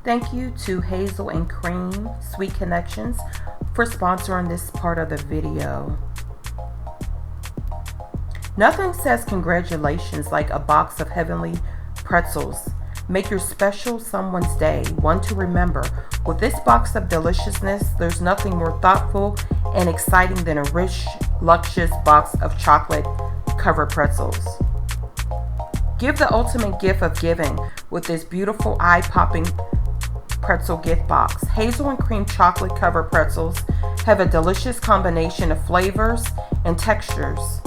Thank you to Hazel and Creme Sweet Connections for sponsoring this part of the video. Nothing says congratulations like a box of heavenly pretzels. Make your special someone's day one to remember. With this box of deliciousness, there's nothing more thoughtful and exciting than a rich, luscious box of chocolate-covered pretzels. Give the ultimate gift of giving with this beautiful eye-popping pretzel gift box. Hazel and Creme chocolate-covered pretzels have a delicious combination of flavors and textures.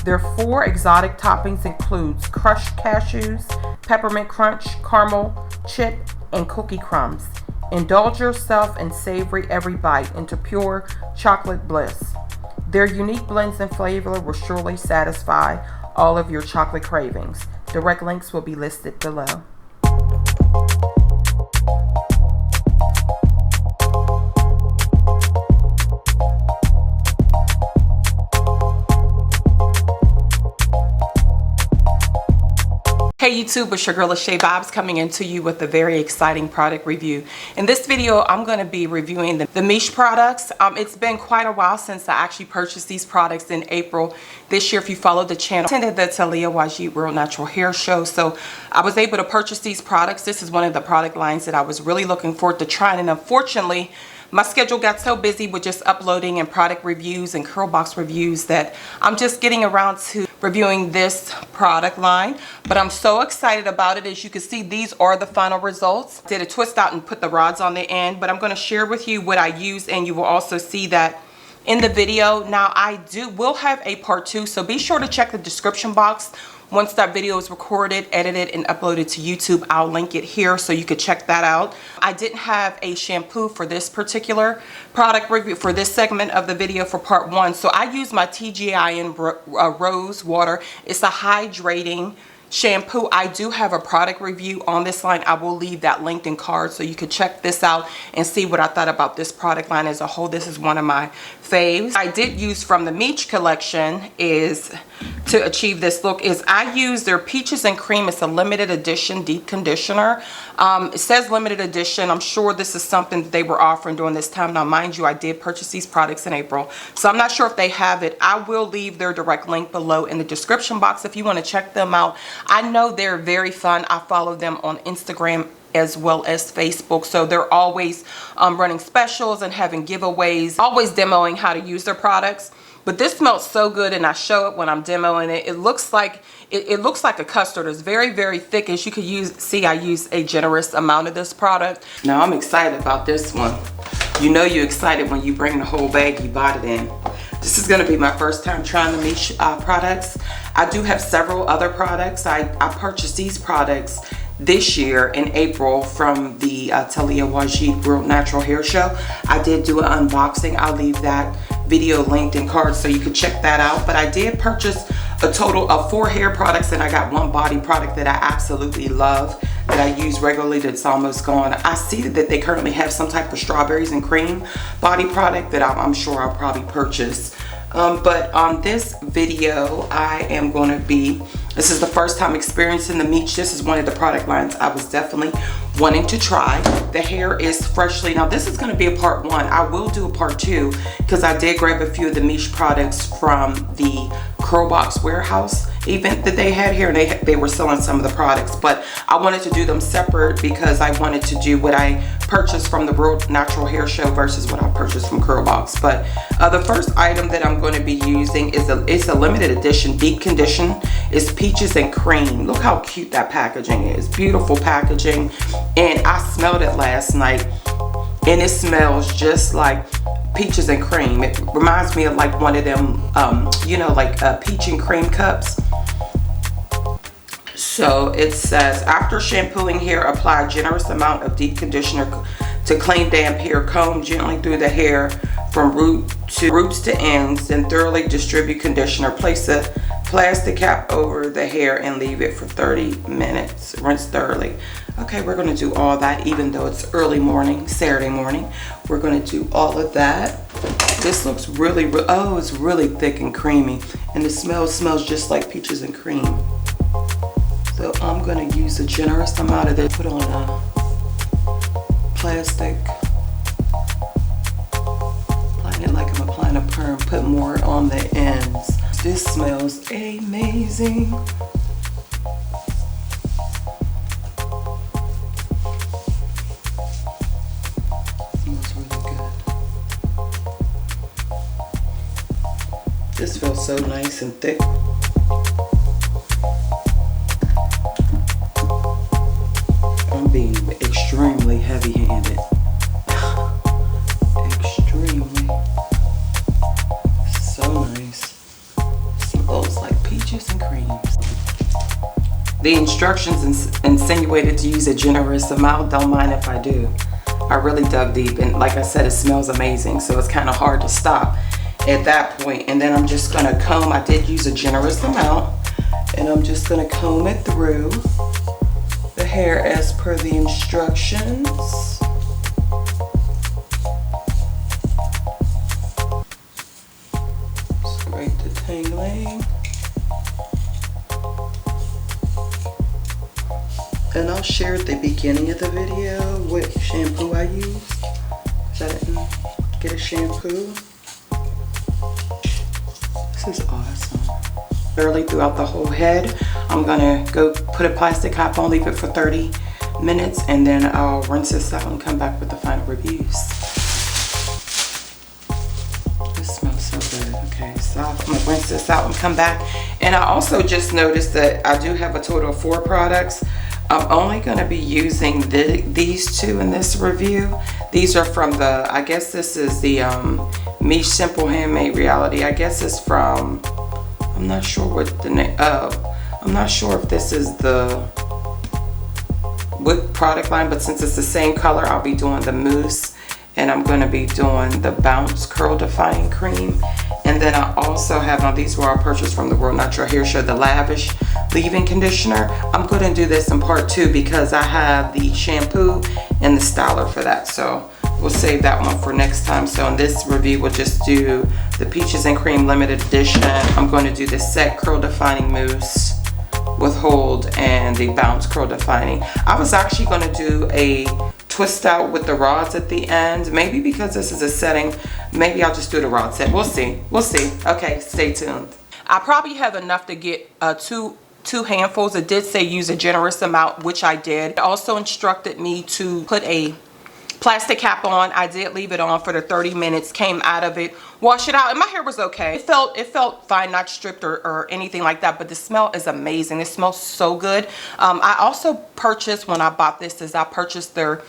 Their 4 exotic toppings includes crushed cashews, peppermint crunch, caramel chip, and cookie crumbs. Indulge yourself and savory every bite into pure chocolate bliss. Their unique blends and flavor will surely satisfy all of your chocolate cravings. Direct links will be listed below. Hey YouTube, it's your girl lasheavibez coming into you with a very exciting product review. In this video, I'm going to be reviewing the MICHE products. It's been quite a while since I actually purchased these products in April this year. If you followed the channel, I attended the Tianya World Natural Hair Show, so I was able to purchase these products. This is one of the product lines that I was really looking forward to trying, and unfortunately, my schedule got so busy with just uploading and product reviews and curl box reviews that I'm just getting around to reviewing this product line. But I'm so excited about it. As you can see, these are the final results. Did a twist out and put the rods on the end, but I'm going to share with you what I use, and you will also see that in the video. Now I will have a part 2, so be sure to check the description box. Once that video is recorded, edited, and uploaded to YouTube, I'll link it here so you could check that out. I didn't have a shampoo for this particular product review for this segment of the video for part 1. So I use my TGIN Rose Water. It's a hydrating shampoo. I do have a product review on this line. I will leave that linked in card so you could check this out and see what I thought about this product line as a whole. This is one of my faves. I did use from the MICHE collection is to achieve this look is I use their Peaches and Cream. It's a limited edition deep conditioner. It says limited edition. I'm sure this is something that they were offering during this time. Now mind you, I did purchase these products in April, so I'm not sure if they have it. I will leave their direct link below in the description box if you want to check them out. I know they're very fun. I follow them on Instagram as well as Facebook, so they're always running specials and having giveaways, always demoing how to use their products. But this smells so good, and I show it when I'm demoing it. It looks like a custard. It's very, very thick. As you can see, I use a generous amount of this product. Now I'm excited about this one. You know you're excited when you bring the whole bag you bought it in. This is going to be my first time trying the MICHE products. I do have several other products. I purchased these products this year in April from the Tianya World Natural Hair Show. I did do an unboxing. I'll leave that video linked in cards so you can check that out. But I did purchase a total of 4 hair products, and I got 1 body product that I absolutely love that I use regularly that's almost gone. I see that they currently have some type of strawberries and cream body product that I'm sure I'll probably purchase. But on this video, I am going to be, this is the first time experiencing the MICHE. This is one of the product lines I was definitely wanting to try. The hair is freshly, now this is going to be a part 1. I will do a part 2 because I did grab a few of the MICHE products from the Curl Box Warehouse event that they had here, and they were selling some of the products, but I wanted to do them separate because I wanted to do what I purchased from the World Natural Hair Show versus what I purchased from Curl Box. But the first item that I'm going to be using is a limited edition deep condition. It's Peaches and Cream. Look how cute that packaging is. Beautiful packaging. And I smelled it last night, and it smells just like Peaches and Cream. It reminds me of like one of them you know, like peach and cream cups. So it says, after shampooing hair, apply a generous amount of deep conditioner to clean damp hair. Comb gently through the hair from roots to ends, then thoroughly distribute conditioner. Place a plastic cap over the hair and leave it for 30 minutes. Rinse thoroughly. Okay, we're going to do all that, even though it's early morning, Saturday morning. We're going to do all of that. This looks really, oh, it's really thick and creamy, and the smell smells just like Peaches and Cream. So I'm going to use a generous amount of this. Put on plastic. Applying it like I'm applying a perm. Put more on the ends. This smells amazing. Smells really good. This feels so nice and thick. I'm being extremely heavy-handed. Extremely. So nice. Smells like peaches and creams. The instructions insinuated to use a generous amount. Don't mind if I do. I really dug deep, and like I said, it smells amazing, so it's kind of hard to stop at that point. And then I'm just gonna comb. I did use a generous amount, and I'm just gonna comb it through the hair as per the instructions. Scrape the tangling. And I'll share at the beginning of the video what shampoo I used, because I didn't get a shampoo. This is awesome. Thoroughly throughout the whole head. I'm gonna go put a plastic cap on, leave it for 30 minutes, and then I'll rinse this out and come back with the final reviews. This smells so good. Okay, so I'm gonna rinse this out and come back. And I also just noticed that I do have a total of 4 products. I'm only gonna be using these 2 in this review. These are from the, I guess this is the MICHE Simple Handmade Reality. I guess it's from, I'm not sure what the name, I'm not sure if this is what product line, but since it's the same color, I'll be doing the mousse, and I'm going to be doing the Bounce Curl Defining Cream. And then I also have, now these were all purchased from the World Natural Hair Show, the Lavish Leave-In Conditioner. I'm going to do this in part 2 because I have the shampoo and the styler for that. So we'll save that one for next time. So in this review, we'll just do the Peaches and Cream Limited Edition. I'm going to do the Set Curl Defining Mousse with Hold and the Bounce Curl Defining. I was actually going to do a twist out with the rods at the end. Maybe because this is a setting, maybe I'll just do the rod set. We'll see. We'll see. Okay, stay tuned. I probably have enough to get two handfuls. It did say use a generous amount, which I did. It also instructed me to put a plastic cap on. I did leave it on for the 30 minutes, came out of it, wash it out, and my hair was okay. It felt fine, not stripped or anything like that, but the smell is amazing. It smells so good. I also purchased, when I bought this, I purchased their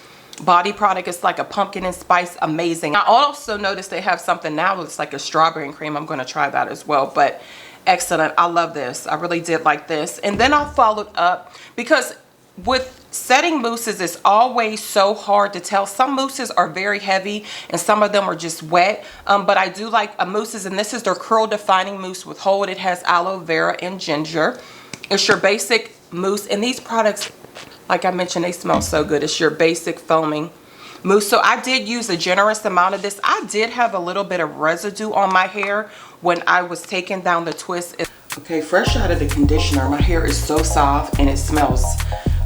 body product. It's like a pumpkin and spice, amazing. I also noticed they have something now that's like a strawberry and cream. I'm going to try that as well, but excellent. I love this. I really did like this. And then I followed up, because with setting mousses, it's always so hard to tell. Some mousses are very heavy and some of them are just wet, but I do like mousses, and this is their Curl Defining Mousse with Hold. It has aloe vera and ginger. It's your basic mousse, and these products, like I mentioned, they smell so good. It's your basic foaming mousse. So I did use a generous amount of this. I did have a little bit of residue on my hair when I was taking down the twist. Okay, fresh out of the conditioner, my hair is so soft and it smells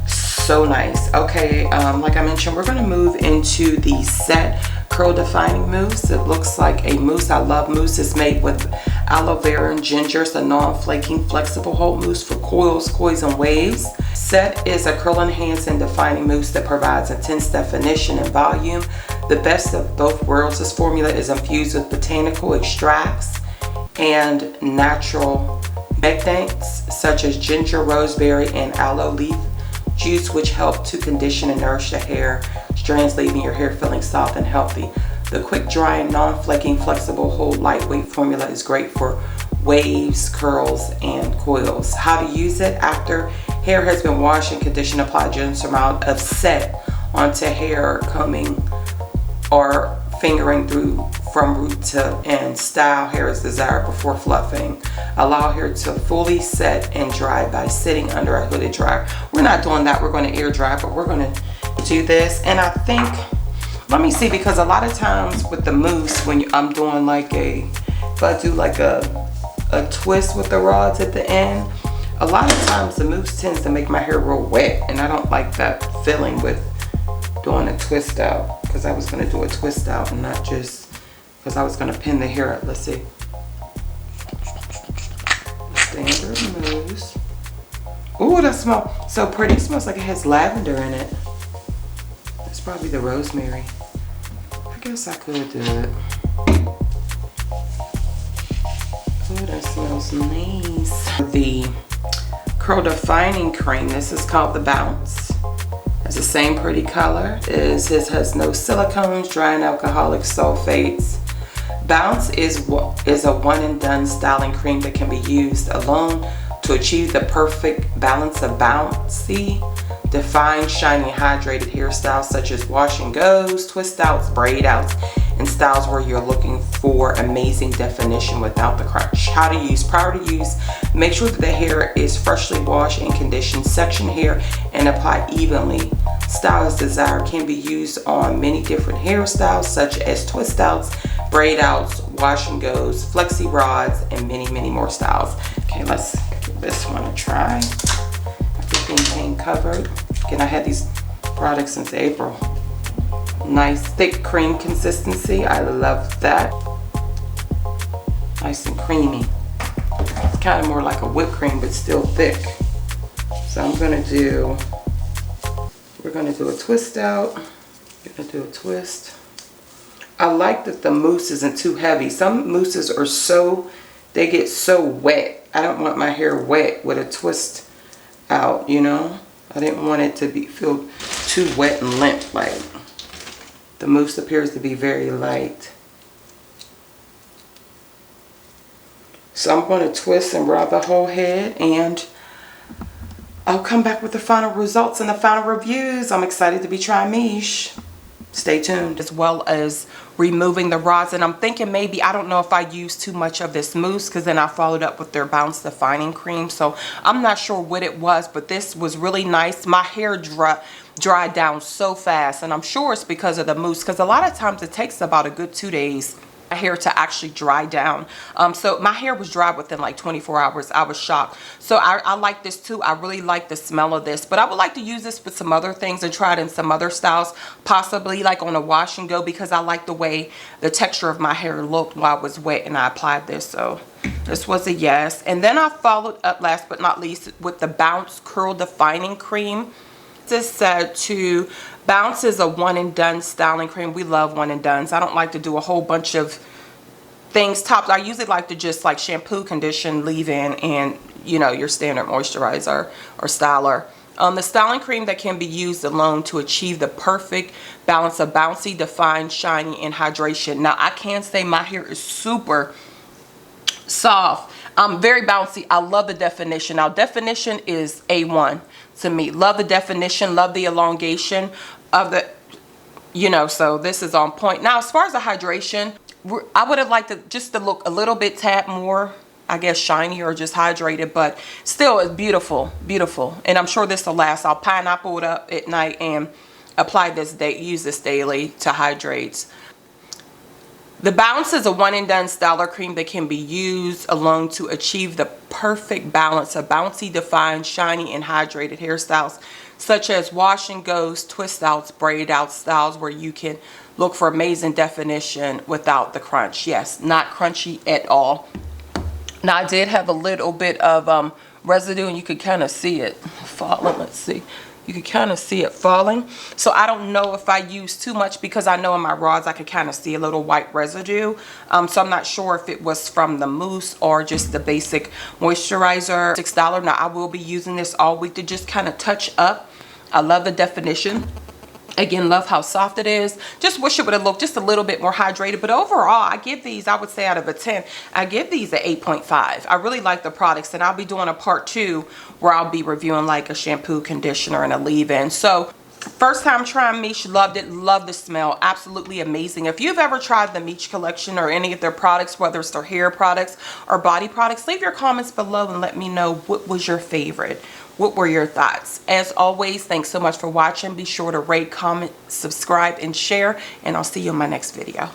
so nice. Okay, like I mentioned, we're going to move into the Set Curl Defining Mousse. It looks like a mousse. I love mousse. It's made with aloe vera and ginger. It's a non-flaking, flexible hold mousse for coils, and waves. Set is a curl enhancing defining mousse that provides intense definition and volume. The best of both worlds. This formula is infused with botanical extracts and natural pectins such as ginger, rosemary, and aloe leaf juice, which help to condition and nourish the hair strands, leaving your hair feeling soft and healthy. The quick drying, non-flaking, flexible, hold, lightweight formula is great for waves, curls, and coils. How to use it: after hair has been washed and conditioned, apply a generous amount of Set onto hair, combing or fingering through from root to end. Style hair as desired before fluffing. Allow hair to fully set and dry by sitting under a hooded dryer. We're not doing that. We're going to air dry, but we're going to do this. And I think, let me see, because a lot of times with the mousse, when I'm doing like if I do like a twist with the rods at the end, a lot of times the mousse tends to make my hair real wet, and I don't like that feeling with doing a twist out, because I was going to do a twist out and not just because I was going to pin the hair up. Let's see. Standard mousse. Ooh, that smells so pretty. It smells like it has lavender in it. That's probably the rosemary. I guess I could do it. Oh, that smells nice. The curl defining cream. This is called the Bounce. It's the same pretty color. It has no silicones, dry and alcoholic sulfates. Bounce is a one and done styling cream that can be used alone to achieve the perfect balance of bouncy, defined, shiny, hydrated hairstyles such as wash and goes, twist outs, braid outs, and styles where you're looking for amazing definition without the crunch. How to use. Prior to use, make sure that the hair is freshly washed and conditioned. Section hair and apply evenly. Style as desired can be used on many different hairstyles such as twist outs, braid outs, wash and goes, flexi rods, and many, many more styles. Okay, let's give this one a try. Everything came covered. Again, I had these products since April. Nice thick cream consistency. I love that. Nice and creamy. It's kind of more like a whipped cream, but still thick. So we're gonna do a twist out. We're gonna do a twist. I like that the mousse isn't too heavy. Some mousses are they get so wet. I don't want my hair wet with a twist out, you know? I didn't want it to feel too wet and limp. Like, the mousse appears to be very light. So I'm going to twist and rub the whole head, and I'll come back with the final results and the final reviews. I'm excited to be trying MICHE. Stay tuned. As well as removing the rods, and I'm thinking maybe, I don't know if I used too much of this mousse, because then I followed up with their Bounce defining cream, so I'm not sure what it was, but this was really nice. My hair dried down so fast, and I'm sure it's because of the mousse, because a lot of times it takes about a good 2 days my hair to actually dry down. So my hair was dry within like 24 hours. I was shocked. So I like this too. I really like the smell of this, but I would like to use this with some other things and try it in some other styles, possibly like on a wash and go, because I like the way the texture of my hair looked while it was wet and I applied this. So this was a yes. And then I followed up, last but not least, with the Bounce Curl Defining Cream. This said to Bounce is a one and done styling cream. We love one and dones. I don't like to do a whole bunch of things tops. I usually like to just like shampoo, condition, leave in, and you know, your standard moisturizer or styler. The styling cream that can be used alone to achieve the perfect balance of bouncy, defined, shiny, and hydration. Now I can say my hair is super soft. Very bouncy. I love the definition. Now definition is A1 to me. Love the definition, love the elongation of the, you know, so this is on point. Now as far as the hydration, I would have liked to just to look a little bit tad more, I guess, shiny or just hydrated, but still it's beautiful, beautiful. And I'm sure this will last. I'll pineapple it up at night and apply this use this daily to hydrate. The Bounce is a one and done styler cream that can be used alone to achieve the perfect balance of bouncy, defined, shiny, and hydrated hairstyles, such as wash and goes, twist outs, braid out styles where you can look for amazing definition without the crunch. Yes, not crunchy at all. Now I did have a little bit of residue, and you could kind of see it falling. Let's see. You can kind of see it falling. So I don't know if I use too much, because I know in my rods I could kind of see a little white residue. So I'm not sure if it was from the mousse or just the basic moisturizer $6. Now I will be using this all week to just kind of touch up. I love the definition. Again, love how soft it is. Just wish it would have looked just a little bit more hydrated. But overall, I give these, I would say out of a 10, I give these an 8.5. I really like the products, and I'll be doing a part 2 where I'll be reviewing like a shampoo, conditioner, and a leave-in. So first time trying MICHE, loved it, loved the smell, absolutely amazing. If you've ever tried the MICHE collection or any of their products, whether it's their hair products or body products, leave your comments below and let me know what was your favorite. What were your thoughts? As always, thanks so much for watching. Be sure to rate, comment, subscribe, and share, and I'll see you in my next video.